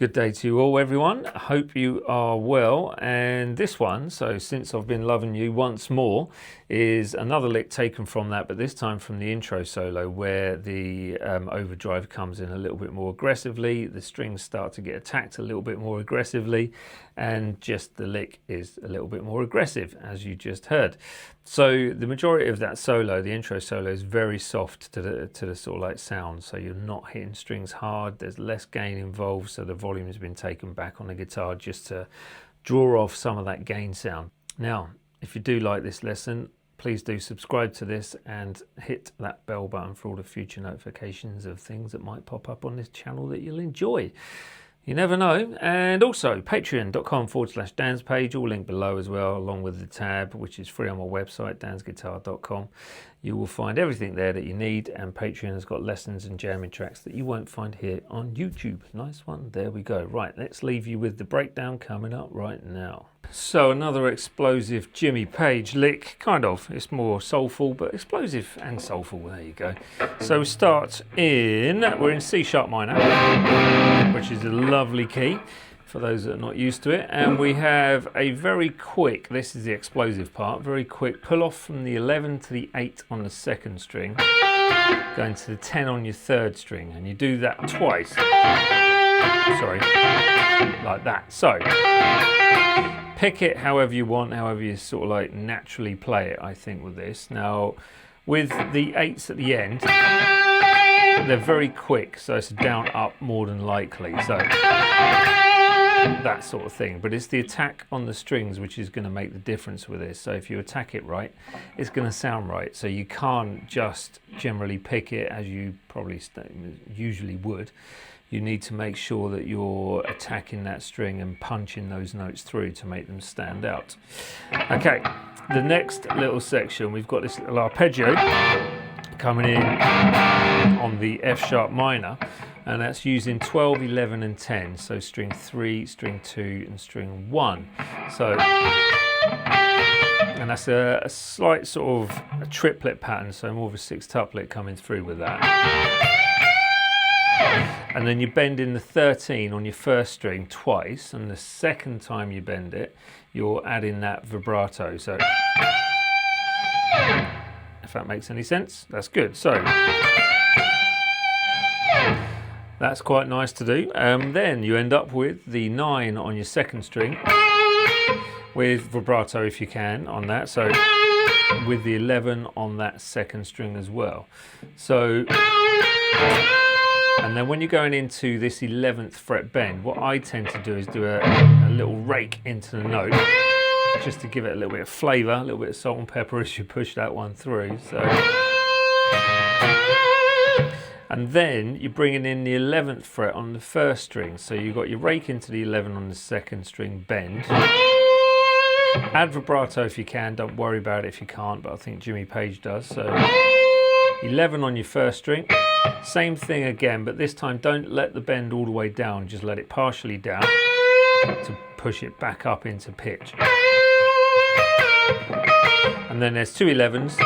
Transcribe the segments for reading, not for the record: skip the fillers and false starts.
Good day to you all, everyone. I hope you are well. And this one, so Since I've Been Loving You Once More, is another lick taken from that, but this time from the intro solo, where the overdrive comes in a little bit more aggressively, the strings start to get attacked a little bit more aggressively, and just the lick is a little bit more aggressive, as you just heard. So the majority of that solo, the intro solo, is very soft to the sort of like sound. So you're not hitting strings hard. There's less gain involved, so the volume has been taken back on the guitar just to draw off some of that gain sound. Now, if you do like this lesson, please do subscribe to this and hit that bell button for all the future notifications of things that might pop up on this channel that you'll enjoy. You never know. And also patreon.com/Dan's page, all linked below as well, along with the tab, which is free on my website, dansguitar.com. You will find everything there that you need, and Patreon has got lessons and jamming tracks that you won't find here on YouTube. Nice one. There we go. Right, let's leave you with the breakdown coming up right now. So another explosive Jimmy Page lick, kind of. It's more soulful, but explosive and soulful. There you go. So we start we're in C sharp minor, which is a lovely key for those that are not used to it. And we have a very quick, this is the explosive part, very quick pull off from the 11 to the 8 on the second string, going to the 10 on your third string. And you do that twice. Sorry, like that. So pick it however you want, however you sort of like naturally play it, I think, with this. Now, with the 8s at the end, they're very quick, so it's down up more than likely. So that sort of thing. But it's the attack on the strings which is going to make the difference with this. So if you attack it right, it's going to sound right. So you can't just generally pick it as you probably usually would. You need to make sure that you're attacking that string and punching those notes through to make them stand out. Okay, the next little section, we've got this little arpeggio coming in on the F sharp minor, and that's using 12, 11 and 10. So string 3, string 2 and string 1. So, and that's a slight sort of a triplet pattern, so more of a sextuplet coming through with that. And then you bend in the 13 on your first string twice, and the second time you bend it, you're adding that vibrato. So, if that makes any sense, that's good. So, that's quite nice to do. Then you end up with the 9 on your second string, with vibrato if you can on that. So, with the 11 on that second string as well. So, and then when you're going into this 11th fret bend, what I tend to do is do a little rake into the note, just to give it a little bit of flavour, a little bit of salt and pepper as you push that one through. So, and then you're bringing in the 11th fret on the first string. So you've got your rake into the 11 on the second string bend. Add vibrato if you can, don't worry about it if you can't, but I think Jimmy Page does. So 11 on your first string. Same thing again, but this time don't let the bend all the way down, just let it partially down to push it back up into pitch. And then there's two 11s,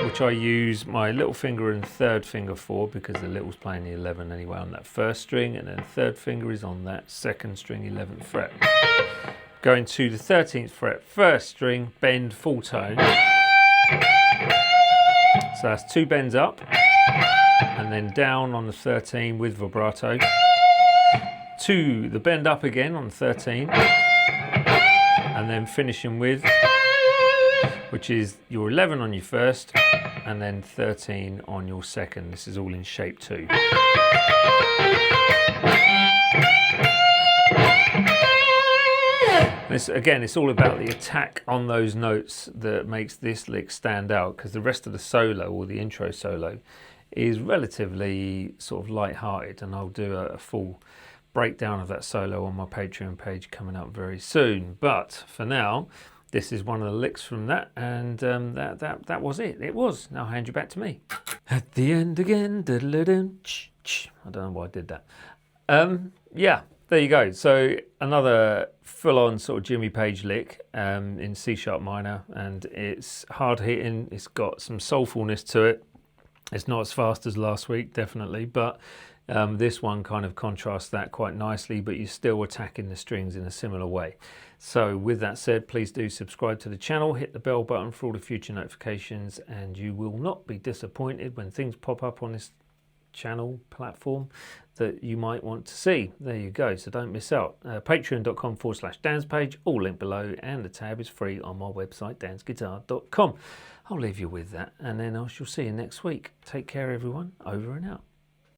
which I use my little finger and third finger for, because the little's playing the 11 anyway on that first string, and then third finger is on that second string 11th fret. Going to the 13th fret, first string, bend full tone. So that's two bends up, and then down on the 13 with vibrato. To the bend up again on the 13, and then finishing with, which is your 11 on your first, and then 13 on your second. This is all in shape 2. This, again, it's all about the attack on those notes that makes this lick stand out, because the rest of the solo, or the intro solo, is relatively sort of light-hearted, and I'll do a full breakdown of that solo on my Patreon page coming up very soon. But for now, this is one of the licks from that, and that was it. It was. Now I'll hand you back to me. At the end again. I don't know why I did that. Yeah, there you go. So another full-on sort of Jimmy Page lick in C sharp minor, and it's hard hitting. It's got some soulfulness to it. It's not as fast as last week, definitely, but This one kind of contrasts that quite nicely, but you're still attacking the strings in a similar way. So with that said, please do subscribe to the channel, hit the bell button for all the future notifications, and you will not be disappointed when things pop up on this channel platform that you might want to see. There you go, so don't miss out. Patreon.com/Dan's page, all linked below, and the tab is free on my website, dansguitar.com. I'll leave you with that, and then I shall see you next week. Take care everyone, over and out.